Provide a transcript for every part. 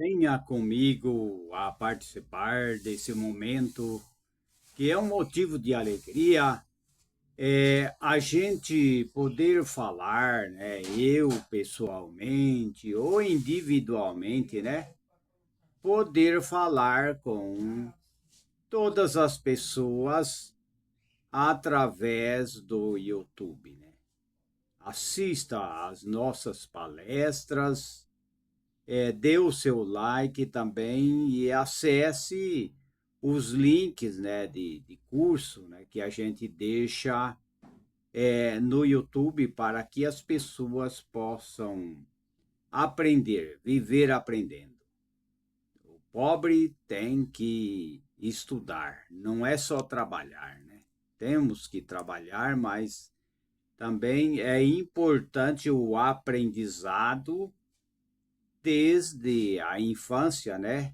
Venha comigo a participar desse momento que é um motivo de alegria, a gente poder falar, né, eu pessoalmente ou individualmente, né, poder falar com todas as pessoas através do YouTube, né? Assista às nossas palestras, dê o seu like também e acesse os links, né, de curso, né, que a gente deixa no YouTube para que as pessoas possam aprender, viver aprendendo. O pobre tem que estudar, não é só trabalhar, né? Temos que trabalhar, mas também é importante o aprendizado desde a infância, né?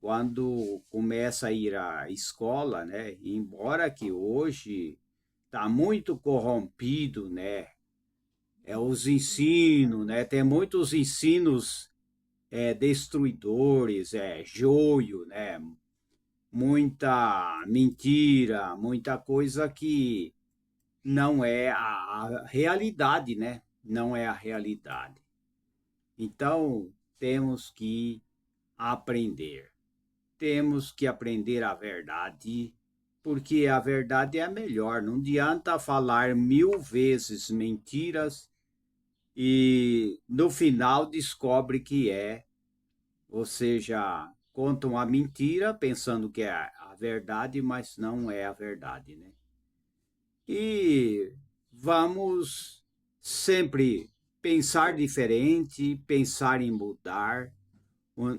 Quando começa a ir à escola, né? Embora que hoje está muito corrompido, né? Os ensinos, né? Tem muitos ensinos destruidores, joio, né? Muita mentira, muita coisa que não é a realidade, né? Não é a realidade. Então, temos que aprender. Temos que aprender a verdade, porque a verdade é a melhor. Não adianta falar 1000 vezes mentiras e no final descobre que é, ou seja, contam uma mentira pensando que é a verdade, mas não é a verdade, né? E vamos sempre pensar diferente, pensar em mudar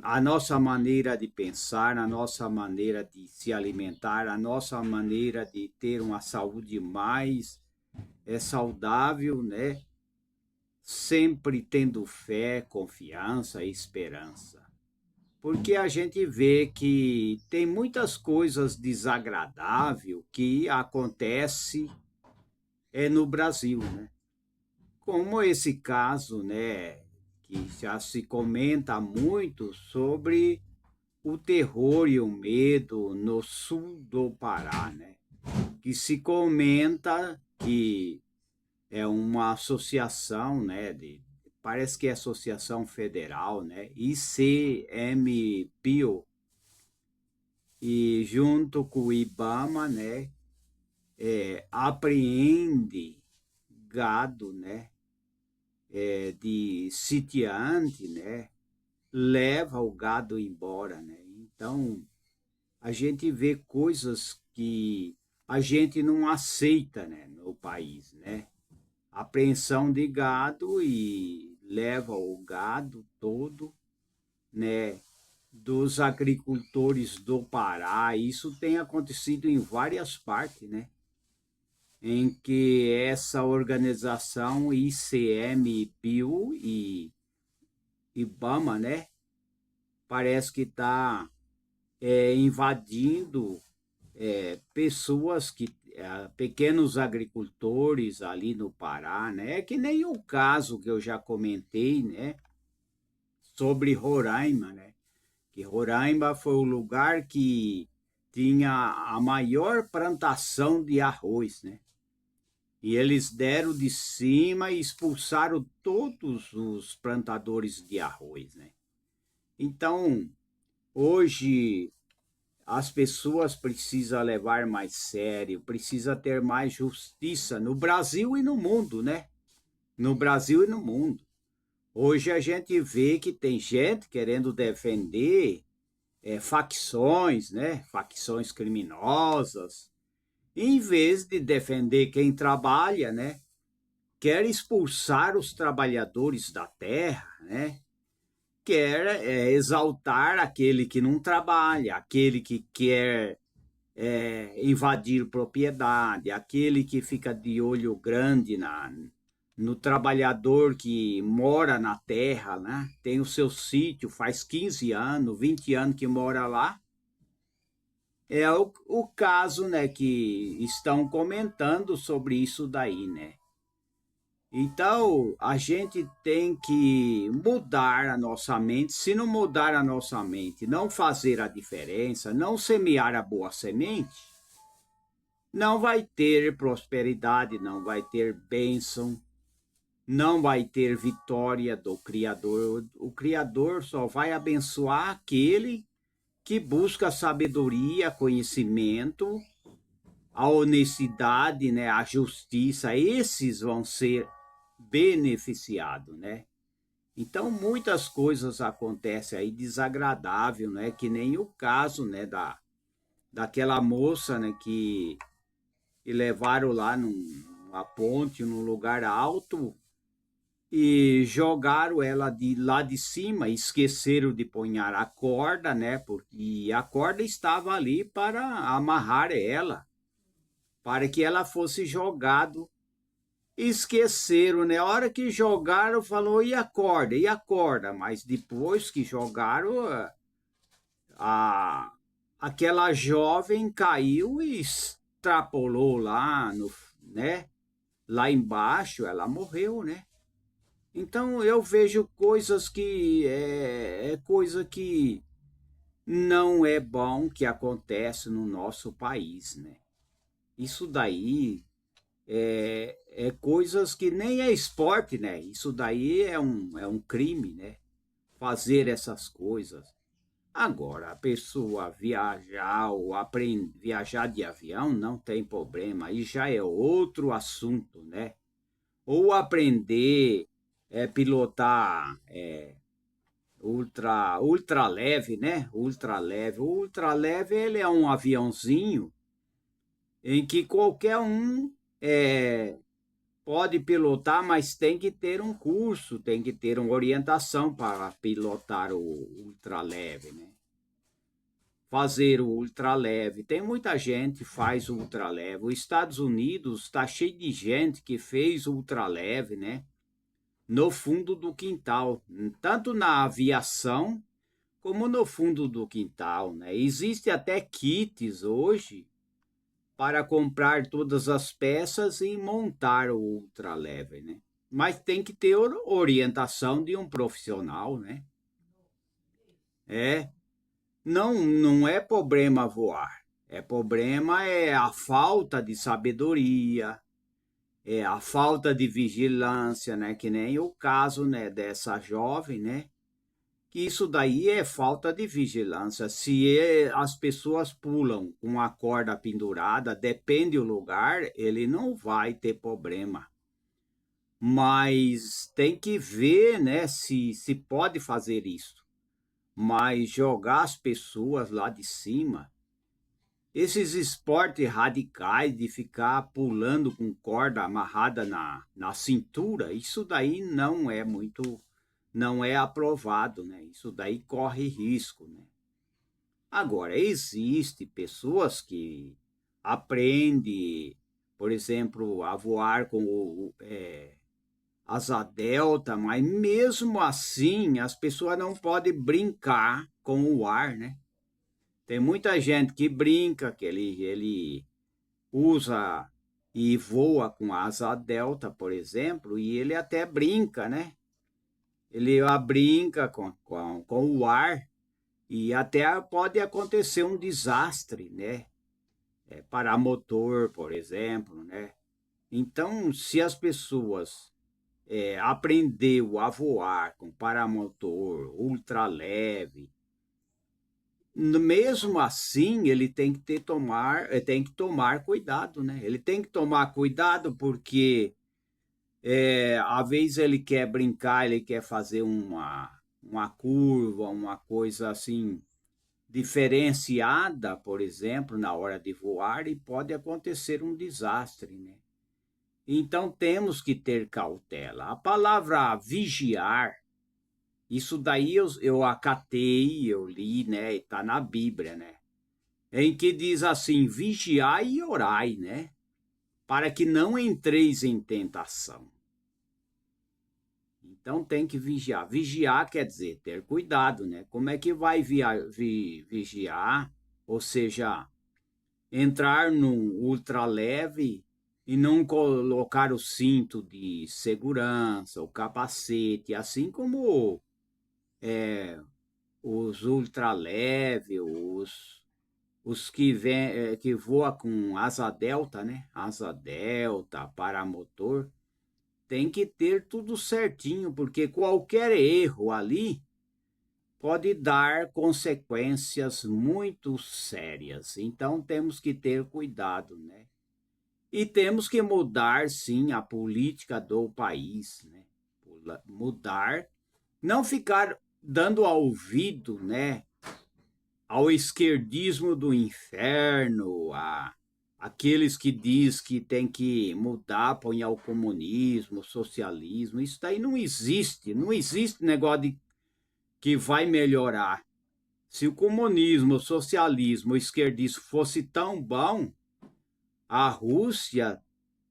a nossa maneira de pensar, a nossa maneira de se alimentar, a nossa maneira de ter uma saúde mais saudável, né? Sempre tendo fé, confiança e esperança. Porque a gente vê que tem muitas coisas desagradáveis que acontecem no Brasil, né? Como esse caso, né, que já se comenta muito sobre o terror e o medo no sul do Pará, né? Que se comenta que é uma associação, né, parece que é Associação Federal, né, ICMPio, e junto com o IBAMA, né, apreende gado, né, de sitiante, né, leva o gado embora, né. Então, a gente vê coisas que a gente não aceita, né, no país, né? Apreensão de gado e leva o gado todo, né, dos agricultores do Pará. Isso tem acontecido em várias partes, né? Em que essa organização ICMBio e IBAMA, né, parece que está invadindo pessoas que pequenos agricultores ali no Pará, né? É que nem o caso que eu já comentei, né? Sobre Roraima, né? Que Roraima foi o lugar que tinha a maior plantação de arroz, né? E eles deram de cima e expulsaram todos os plantadores de arroz, né? Então, hoje as pessoas precisam levar mais sério, precisa ter mais justiça no Brasil e no mundo, né? No Brasil e no mundo. Hoje a gente vê que tem gente querendo defender facções, né? Facções criminosas, em vez de defender quem trabalha, né? Quer expulsar os trabalhadores da terra, né? Quer exaltar aquele que não trabalha, aquele que quer invadir propriedade, aquele que fica de olho grande no trabalhador que mora na terra, né? Tem o seu sítio, faz 15 anos, 20 anos que mora lá. É o caso, né, que estão comentando sobre isso daí, né? Então, a gente tem que mudar a nossa mente. Se não mudar a nossa mente, não fazer a diferença, não semear a boa semente, não vai ter prosperidade, não vai ter bênção, não vai ter vitória do Criador. O Criador só vai abençoar aquele que busca sabedoria, conhecimento, a honestidade, né, a justiça. Esses vão ser beneficiados, né? Então, muitas coisas acontecem aí desagradável, né? Que nem o caso, né, daquela moça, né, que levaram lá numa ponte, num lugar alto, e jogaram ela de lá de cima, esqueceram de pôr a corda, né? Porque a corda estava ali para amarrar ela, para que ela fosse jogado. Esqueceram, né? A hora que jogaram, falou, e a corda? Mas depois que jogaram, a, aquela jovem caiu e extrapolou lá, no, né? Lá embaixo, ela morreu, né? Então eu vejo coisas que é coisa que não é bom que acontece no nosso país, né? Isso daí é coisas que nem é esporte, né? Isso daí é um crime, né? Fazer essas coisas. Agora, a pessoa viajar ou aprender, viajar de avião não tem problema, aí já é outro assunto, né? Ou aprender pilotar ultra leve, né? Ultra leve. O ultra leve ele é um aviãozinho em que qualquer um é, pode pilotar, mas tem que ter um curso, tem que ter uma orientação para pilotar o ultra leve, né? Fazer o ultraleve. Tem muita gente que faz ultraleve. Os Estados Unidos está cheio de gente que fez ultraleve, né? No fundo do quintal, tanto na aviação como no fundo do quintal, né? Existe até kits hoje para comprar todas as peças e montar o ultraleve, né? Mas tem que ter orientação de um profissional, né? É, não é problema voar. É problema é a falta de sabedoria, é a falta de vigilância, né? Que nem o caso, né, dessa jovem, né? Que isso daí é falta de vigilância. Se as pessoas pulam com a corda pendurada, depende do lugar, ele não vai ter problema. Mas tem que ver, né, se pode fazer isso. Mas jogar as pessoas lá de cima, esses esportes radicais de ficar pulando com corda amarrada na cintura, isso daí não é muito, não é aprovado, né? Isso daí corre risco, né? Agora, existe pessoas que aprendem, por exemplo, a voar com asa delta, mas mesmo assim as pessoas não podem brincar com o ar, né? Tem muita gente que brinca, que ele usa e voa com asa delta, por exemplo, e ele até brinca, né? Ele brinca com o ar e até pode acontecer um desastre, né? Parar motor, por exemplo, né? Então, se as pessoas aprendeu a voar com paramotor, ultraleve, mesmo assim ele tem que tem que tomar cuidado, né? Ele tem que tomar cuidado porque às vezes ele quer brincar, ele quer fazer uma curva, uma coisa assim diferenciada, por exemplo, na hora de voar e pode acontecer um desastre, né? Então temos que ter cautela. A palavra vigiar, isso daí eu acatei, eu li, né? Está na Bíblia, né? Em que diz assim: vigiai e orai, né? Para que não entreis em tentação. Então tem que vigiar. Vigiar quer dizer ter cuidado, né? Como é que vai vigiar? Ou seja, entrar num ultraleve e não colocar o cinto de segurança, o capacete, assim como os ultraleve, os que voam com asa delta, né? Asa delta, paramotor, tem que ter tudo certinho, porque qualquer erro ali pode dar consequências muito sérias. Então temos que ter cuidado, né? E temos que mudar, sim, a política do país, né? Mudar, não ficar dando ouvido, né, ao esquerdismo do inferno, aqueles que diz que tem que mudar, põe ao comunismo, socialismo. Isso daí não existe, não existe negócio de que vai melhorar. Se o comunismo, o socialismo, o esquerdismo fosse tão bom, a Rússia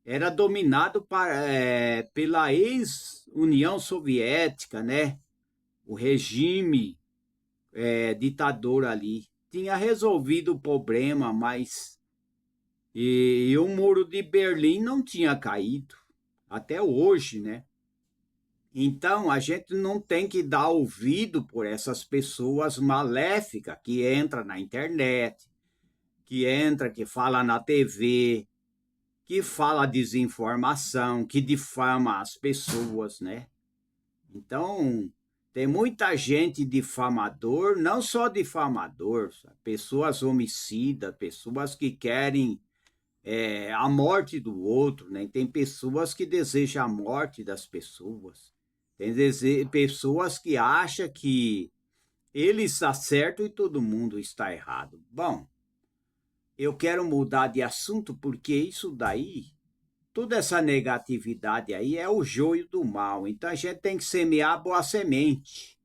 era dominado pela ex-União Soviética, né? O regime ditador ali. Tinha resolvido o problema, mas e o muro de Berlim não tinha caído, até hoje, né? Então a gente não tem que dar ouvido por essas pessoas maléficas que entram na internet, que entra, que fala na TV, que fala desinformação, que difama as pessoas, né? Então, tem muita gente difamador, não só difamador, sabe? Pessoas homicidas, pessoas que querem a morte do outro, né? Tem pessoas que desejam a morte das pessoas. Tem pessoas que acham que ele está certo e todo mundo está errado. Bom, eu quero mudar de assunto porque isso daí, toda essa negatividade aí é o joio do mal. Então a gente tem que semear boa semente.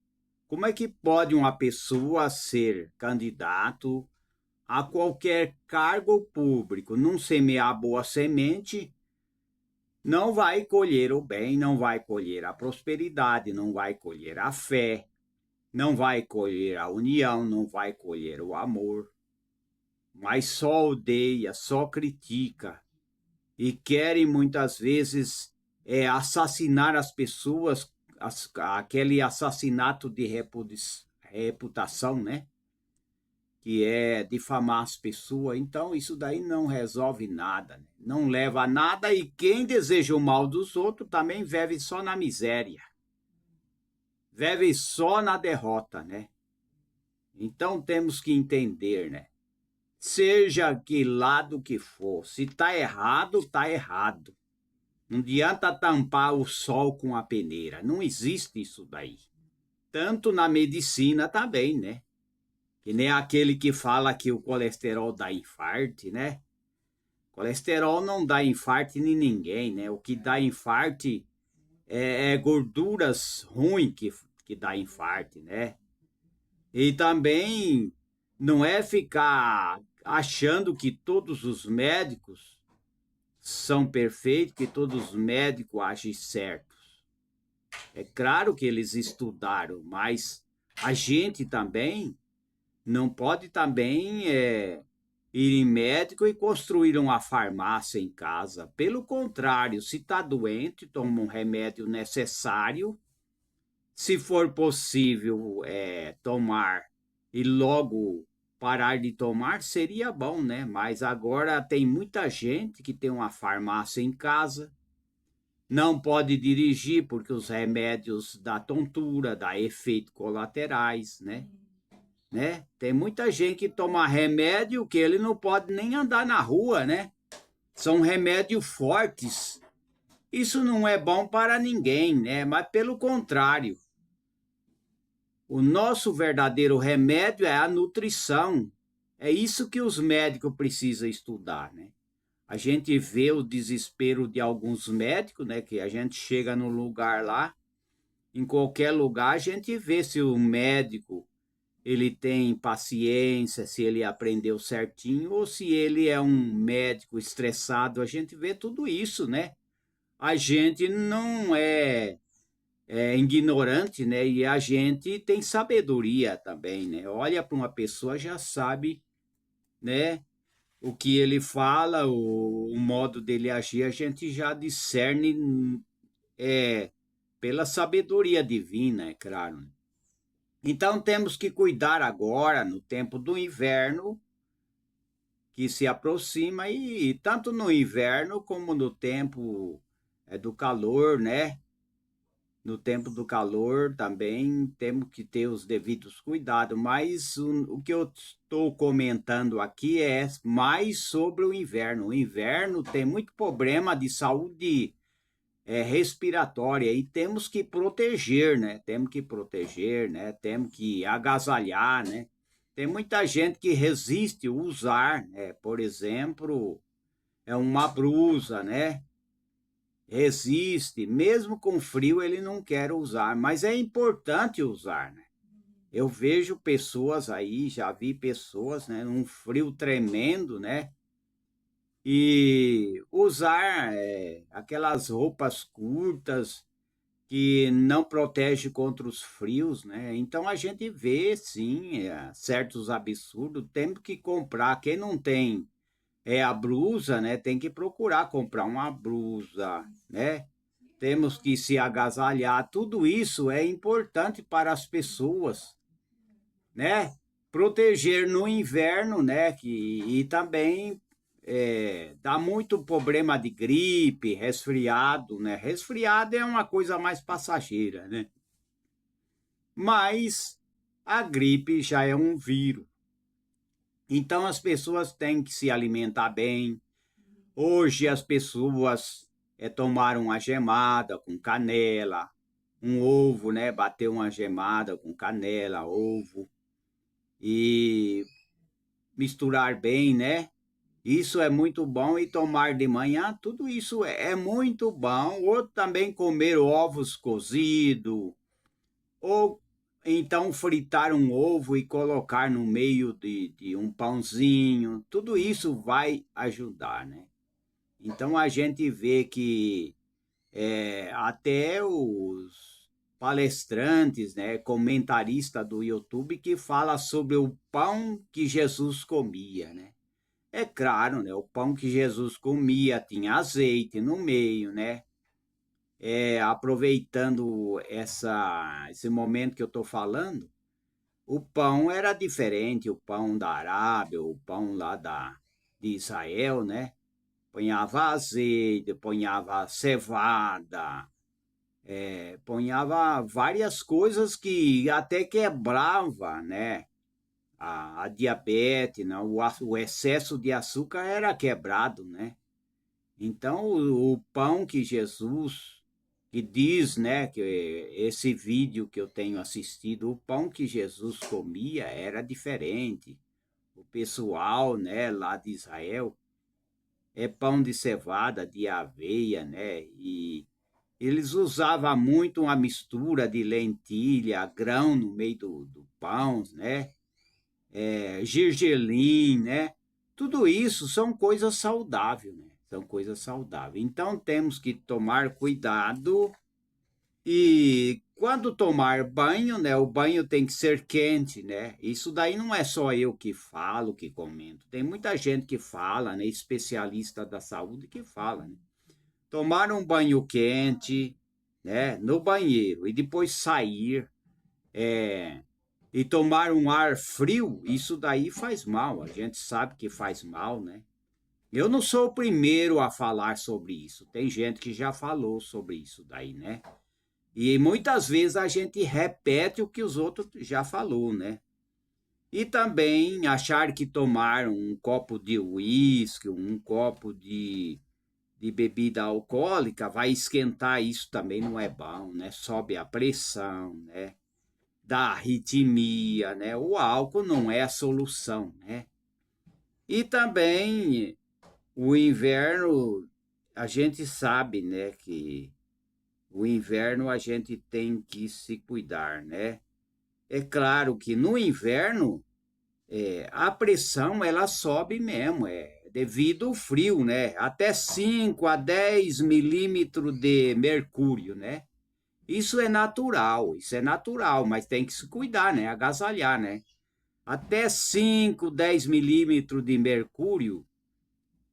Como é que pode uma pessoa ser candidato a qualquer cargo público, não semear boa semente, não vai colher o bem, não vai colher a prosperidade, não vai colher a fé, não vai colher a união, não vai colher o amor, mas só odeia, só critica e querem muitas vezes assassinar as pessoas, aquele assassinato de reputação, né? Que é difamar as pessoas. Então, isso daí não resolve nada, né? Não leva a nada, e quem deseja o mal dos outros também vive só na miséria, vive só na derrota, né? Então, temos que entender, né? Seja que lado que for, se tá errado, tá errado. Não adianta tampar o sol com a peneira, não existe isso daí. Tanto na medicina também, né? Que nem aquele que fala que o colesterol dá infarto, né? Colesterol não dá infarto em ninguém, né? O que dá infarto é gorduras ruins que dá infarto, né? E também não é ficar achando que todos os médicos são perfeitos, que todos os médicos agem certos. É claro que eles estudaram, mas a gente também não pode também ir em médico e construir uma farmácia em casa. Pelo contrário, se está doente, toma um remédio necessário. Se for possível tomar e logo parar de tomar, seria bom, né? Mas agora tem muita gente que tem uma farmácia em casa, não pode dirigir porque os remédios dá tontura, dá efeitos colaterais, né? Tem muita gente que toma remédio que ele não pode nem andar na rua, né? São remédios fortes. Isso não é bom para ninguém, né? Mas pelo contrário, o nosso verdadeiro remédio é a nutrição. É isso que os médicos precisam estudar, né? A gente vê o desespero de alguns médicos, né? Que a gente chega no lugar lá, em qualquer lugar, a gente vê se o médico ele tem paciência, se ele aprendeu certinho, ou se ele é um médico estressado. A gente vê tudo isso, né? A gente não é ignorante, né? E a gente tem sabedoria também, né? Olha para uma pessoa, já sabe, né? o que ele fala, o modo dele agir, a gente já discerne é, pela sabedoria divina, é claro. Então temos que cuidar agora, no tempo do inverno, que se aproxima, e tanto no inverno como no tempo do calor, né? No tempo do calor também temos que ter os devidos cuidados, mas o que eu estou comentando aqui é mais sobre o inverno. O inverno tem muito problema de saúde respiratória e temos que proteger, né? Temos que proteger, né? Temos que agasalhar, né? Tem muita gente que resiste a usar, né? Por exemplo, uma blusa, né? Resiste, mesmo com frio ele não quer usar, mas é importante usar, né? Eu vejo pessoas aí, já vi pessoas, né, num frio tremendo, né? E usar aquelas roupas curtas que não protege contra os frios, né? Então a gente vê, sim, certos absurdos. Temos que comprar. Quem não tem a blusa, né? Tem que procurar comprar uma blusa, né? Temos que se agasalhar. Tudo isso é importante para as pessoas, né? Proteger no inverno, né? E também dá muito problema de gripe, resfriado, né? Resfriado é uma coisa mais passageira, né? Mas a gripe já é um vírus. Então as pessoas têm que se alimentar bem. Hoje as pessoas tomaram uma gemada com canela, um ovo, né? Bater uma gemada com canela, ovo e misturar bem, né? Isso é muito bom e tomar de manhã, tudo isso é muito bom. Ou também comer ovos cozidos, ou então fritar um ovo e colocar no meio de um pãozinho. Tudo isso vai ajudar, né? Então a gente vê que até os palestrantes, né, comentarista do YouTube que fala sobre o pão que Jesus comia, né? É claro, né? O pão que Jesus comia tinha azeite no meio, né? Aproveitando esse momento que eu estou falando, o pão era diferente, o pão da Arábia, o pão lá de Israel, né? Ponhava azeite, ponhava cevada, ponhava várias coisas que até quebrava, né? A diabetes, né? O excesso de açúcar era quebrado, né? Então, o pão que Jesus, que diz, né, que esse vídeo que eu tenho assistido, o pão que Jesus comia era diferente. O pessoal, né, lá de Israel, é pão de cevada, de aveia, né, e eles usavam muito uma mistura de lentilha, grão no meio do pão, né, gergelim, né? Tudo isso são coisas saudáveis, né? São coisas saudáveis. Então temos que tomar cuidado e quando tomar banho, né? O banho tem que ser quente, né? Isso daí não é só eu que falo, que comento. Tem muita gente que fala, né? Especialista da saúde que fala, né? Tomar um banho quente, né? No banheiro e depois sair, é, e tomar um ar frio, isso daí faz mal. A gente sabe que faz mal, né? Eu não sou o primeiro a falar sobre isso. Tem gente que já falou sobre isso daí, né? E muitas vezes a gente repete o que os outros já falou, né? E também achar que tomar um copo de uísque, um copo de bebida alcoólica vai esquentar, isso também não é bom, né? Sobe a pressão, né? Da arritmia, né? O álcool não é a solução, né? E também o inverno, a gente sabe, né, que o inverno a gente tem que se cuidar, né? É claro que no inverno a pressão ela sobe mesmo, devido ao frio, né? Até 5 a 10 milímetros de mercúrio, né? Isso é natural, mas tem que se cuidar, né? Agasalhar, né? até 5, 10 milímetros de mercúrio,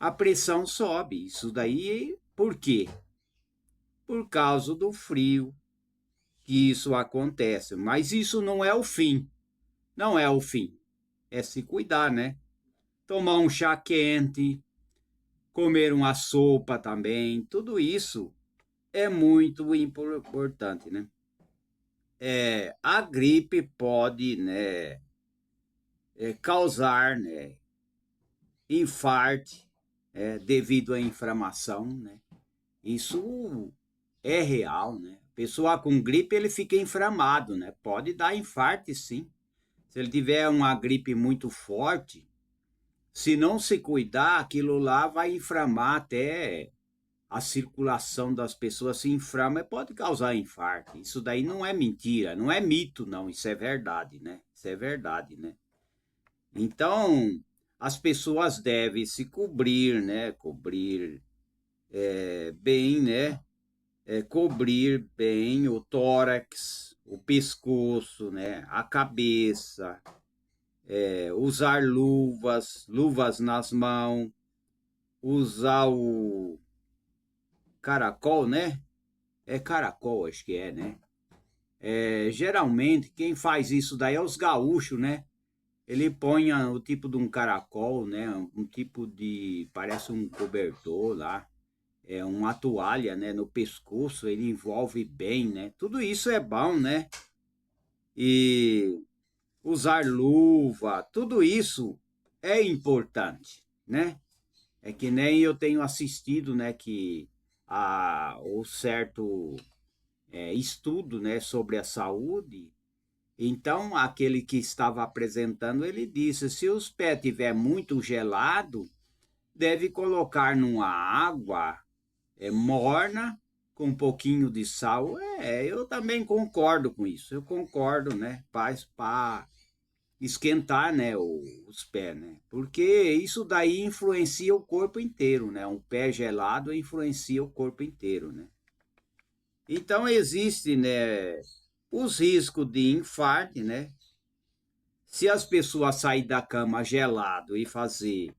a pressão sobe. Isso daí, por quê? Por causa do frio que isso acontece. Mas isso não é o fim. Não é o fim. É se cuidar, né? Tomar um chá quente, comer uma sopa também. Tudo isso é muito importante, né? A gripe pode, né, causar, né, infarto, devido à inflamação, né? Isso é real, né? Pessoa com gripe, ele fica inflamado, né? Pode dar infarto, sim. Se ele tiver uma gripe muito forte, se não se cuidar, aquilo lá vai inflamar até a circulação das pessoas se inflama e pode causar infarto. Isso daí não é mentira, não é mito, não. Isso é verdade, né? Isso é verdade, né? Então, as pessoas devem se cobrir, né? Cobrir bem, né? Cobrir bem o tórax, o pescoço, né? A cabeça, usar luvas, luvas nas mãos, usar o caracol, né? É caracol, acho que é, né? Geralmente, quem faz isso daí é os gaúchos, né? Ele põe o tipo de um caracol, né? Um tipo de, parece um cobertor lá, uma toalha, né? No pescoço, ele envolve bem, né? Tudo isso é bom, né? E usar luva, tudo isso é importante, né? É que nem eu tenho assistido, né? Que o certo estudo, né? Sobre a saúde. Então, aquele que estava apresentando, ele disse: se os pés estiver muito gelado, deve colocar numa água morna com um pouquinho de sal. Eu também concordo com isso. Eu concordo, né? Para esquentar, né, os pés, né? Porque isso daí influencia o corpo inteiro, né? Um pé gelado influencia o corpo inteiro, né? Então existe, né, os riscos de infarto, né? Se as pessoas saírem da cama gelado e fazer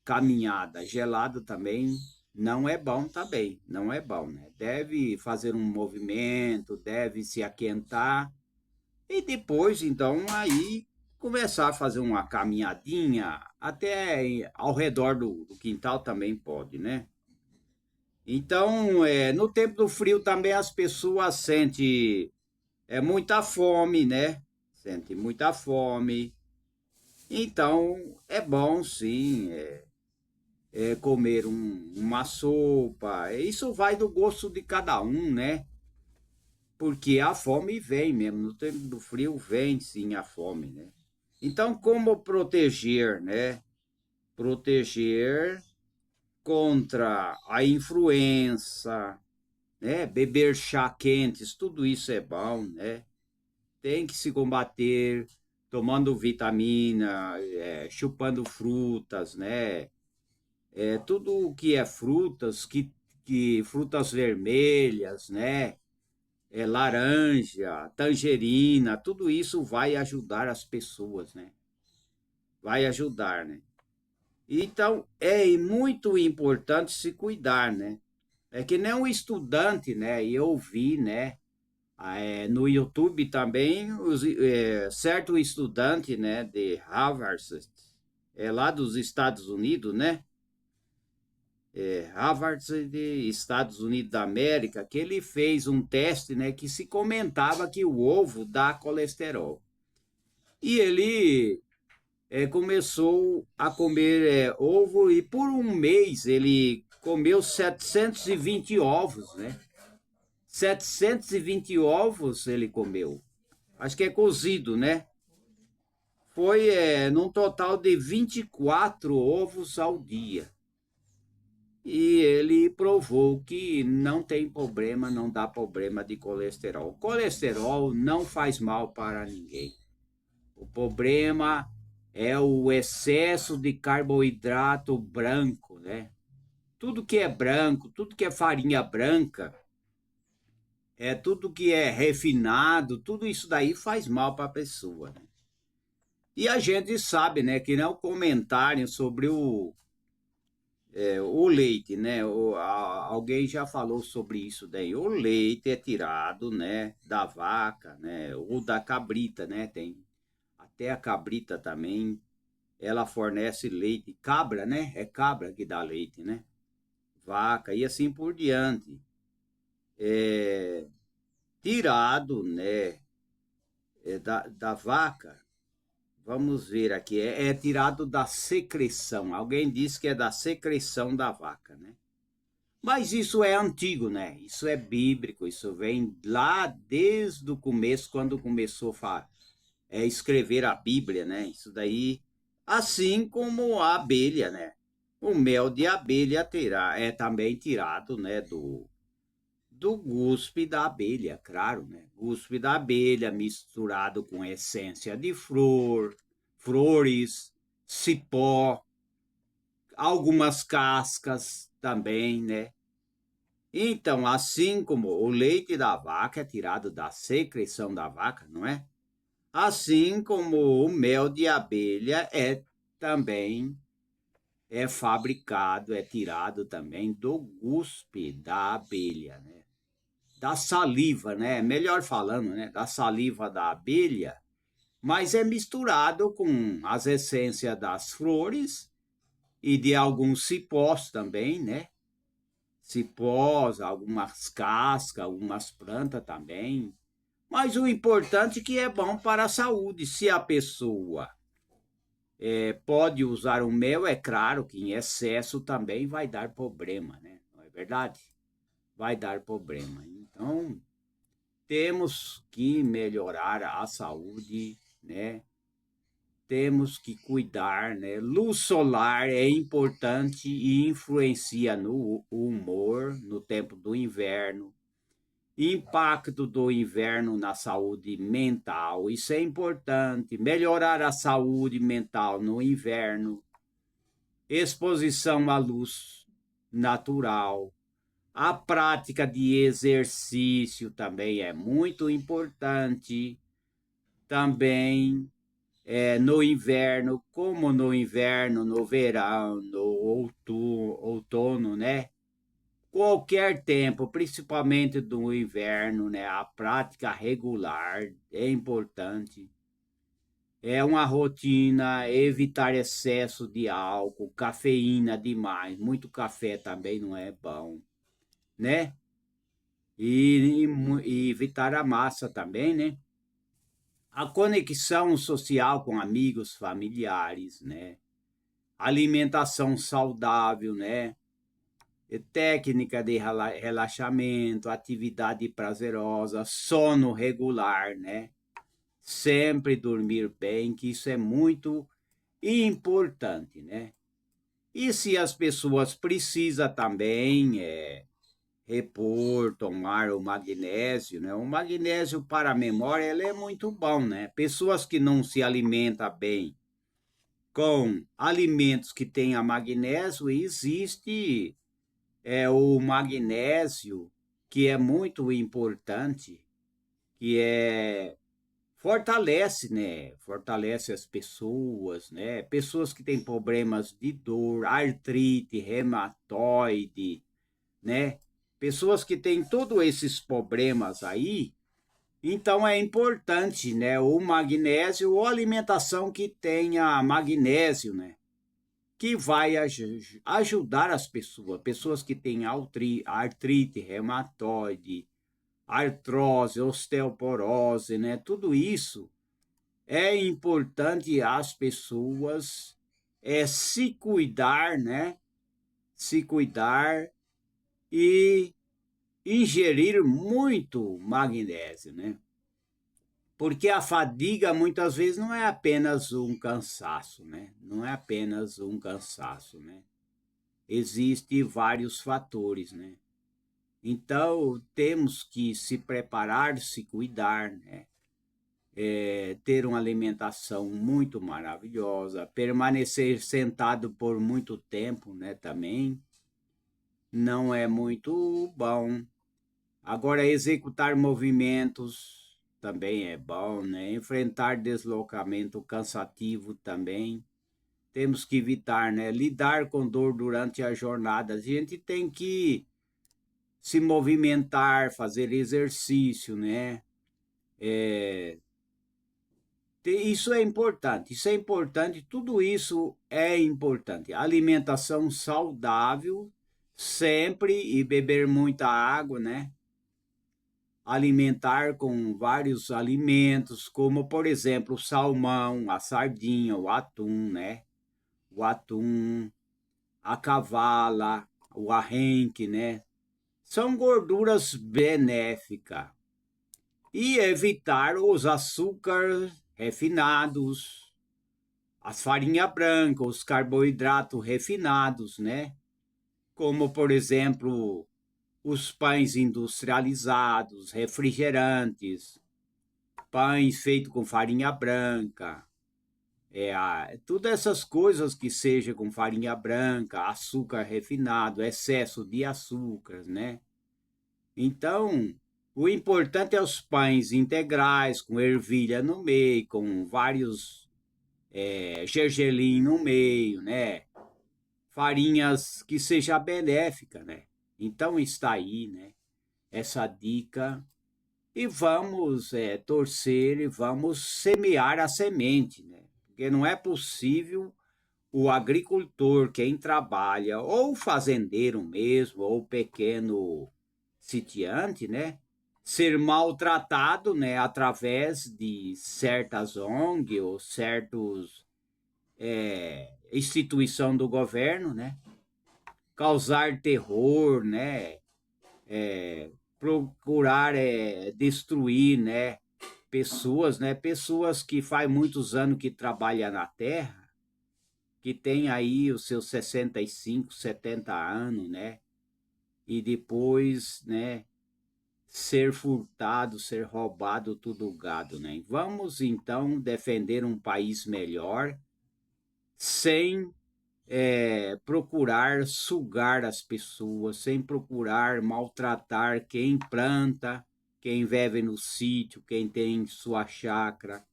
caminhada gelado também, não é bom também, não é bom, né? Deve fazer um movimento, deve se aquentar e depois, então, aí começar a fazer uma caminhadinha até ao redor do quintal também pode, né? Então, no tempo do frio também as pessoas sentem muita fome, né? Sentem muita fome. Então, é bom sim comer uma sopa. Isso vai do gosto de cada um, né? Porque a fome vem mesmo. No tempo do frio vem sim a fome, né? Então, como proteger, né? Proteger contra a influenza, né? Beber chá quentes, tudo isso é bom, né? Tem que se combater tomando vitamina, chupando frutas, né? Tudo que é frutas, que frutas vermelhas, né? Laranja, tangerina, tudo isso vai ajudar as pessoas, né? Vai ajudar, né? Então, é muito importante se cuidar, né? É que nem um estudante, né? E eu vi, né? No YouTube também, certo estudante, né? De Harvard, lá dos Estados Unidos, né? Harvard de Estados Unidos da América, que ele fez um teste, né, que se comentava que o ovo dá colesterol. E ele começou a comer ovo e por um mês ele comeu 720 ovos, né? 720 ovos ele comeu. Acho que é cozido, né? Foi num total de 24 ovos ao dia. E ele provou que não tem problema, não dá problema de colesterol. O colesterol não faz mal para ninguém. O problema é o excesso de carboidrato branco, né? Tudo que é branco, tudo que é farinha branca, tudo que é refinado, tudo isso daí faz mal para a pessoa, né? E a gente sabe, né, que não comentarem sobre o leite, né? Alguém já falou sobre isso daí. O leite é tirado, né, da vaca, né, ou da cabrita, né? Tem até a cabrita também, ela fornece leite. Cabra, né? É cabra que dá leite, né? Vaca e assim por diante. É tirado, né, da vaca. Vamos ver aqui, é tirado da secreção. Alguém disse que é da secreção da vaca, né? Mas isso é antigo, né? Isso é bíblico, isso vem lá desde o começo, quando começou a escrever a Bíblia, né? Isso daí, assim como a abelha, né? O mel de abelha é também tirado, né? Do guspe da abelha, claro, né? Guspe da abelha misturado com essência de flores, cipó, algumas cascas também, né? Então, assim como o leite da vaca é tirado da secreção da vaca, não é? Assim como o mel de abelha também fabricado, é tirado também do guspe da abelha, né? Da saliva, né? Melhor falando, né? Da saliva da abelha, mas é misturado com as essências das flores e de alguns cipós também, né? Cipós, algumas cascas, algumas plantas também. Mas o importante é que é bom para a saúde. Se a pessoa pode usar o mel, é claro que em excesso também vai dar problema, né? Não é verdade? Vai dar problema. Então, temos que melhorar a saúde, né? Temos que cuidar, né? Luz solar é importante e influencia no humor no tempo do inverno. Impacto do inverno na saúde mental, isso é importante. Melhorar a saúde mental no inverno. Exposição à luz natural. A prática de exercício também é muito importante. Também no inverno, como no inverno, no verão, no outono, né? Qualquer tempo, principalmente do inverno, né? A prática regular é importante. É uma rotina, evitar excesso de álcool, cafeína demais, muito café também não é bom, né? E evitar a massa também, né? A conexão social com amigos, familiares, né? Alimentação saudável, né? Técnica de relaxamento, atividade prazerosa, sono regular, né? Sempre dormir bem, que isso é muito importante, né? E se as pessoas precisam também repor, tomar o magnésio, né? O magnésio para a memória, ele é muito bom, né? Pessoas que não se alimentam bem com alimentos que tenham magnésio, existe o magnésio, que é muito importante, que fortalece, né? Fortalece as pessoas, né? Pessoas que têm problemas de dor, artrite, reumatoide, né? Pessoas que têm todos esses problemas aí, então é importante, né? O magnésio ou alimentação que tenha magnésio, né? Que vai ajudar as pessoas, pessoas que têm artrite, reumatoide, artrose, osteoporose, né? Tudo isso é importante as pessoas se cuidar, né? Se cuidar e ingerir muito magnésio, né? Porque a fadiga muitas vezes não é apenas um cansaço, né? Não é apenas um cansaço, né? Existem vários fatores, né? Então, temos que se preparar, se cuidar, né? Ter uma alimentação muito maravilhosa, permanecer sentado por muito tempo, né? Também não é muito bom. Agora, executar movimentos também é bom, né? Enfrentar deslocamento cansativo também. Temos que evitar, né? Lidar com dor durante a jornada. A gente tem que se movimentar, fazer exercício, né? Isso é importante, tudo isso é importante. Alimentação saudável, sempre, e beber muita água, né? Alimentar com vários alimentos, como por exemplo o salmão, a sardinha, o atum, né? O atum, a cavala, o arrenque, né? São gorduras benéficas. E evitar os açúcares refinados, as farinhas brancas, os carboidratos refinados, né? Como, por exemplo, os pães industrializados, refrigerantes, pães feitos com farinha branca, todas essas coisas que sejam com farinha branca, açúcar refinado, excesso de açúcar, né? Então, o importante é os pães integrais, com ervilha no meio, com vários gergelim no meio, né? Farinhas que seja benéfica, né? Então está aí, né? Essa dica e vamos torcer e vamos semear a semente, né? Porque não é possível o agricultor, quem trabalha, ou o fazendeiro mesmo, ou o pequeno sitiante, né? Ser maltratado, né? Através de certas ONG ou certos instituição do governo, né? Causar terror, né? Procurar destruir, né? Pessoas, né? Pessoas que faz muitos anos que trabalham na terra, que tem aí os seus 65, 70 anos, né? E depois, né? Ser furtado, ser roubado tudo o gado, né? Vamos então defender um país melhor, sem procurar sugar as pessoas, sem procurar maltratar quem planta, quem vive no sítio, quem tem sua chácara,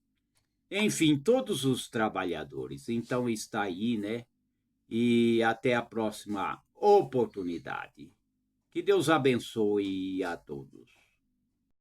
enfim, todos os trabalhadores. Então está aí, né? E até a próxima oportunidade. Que Deus abençoe a todos.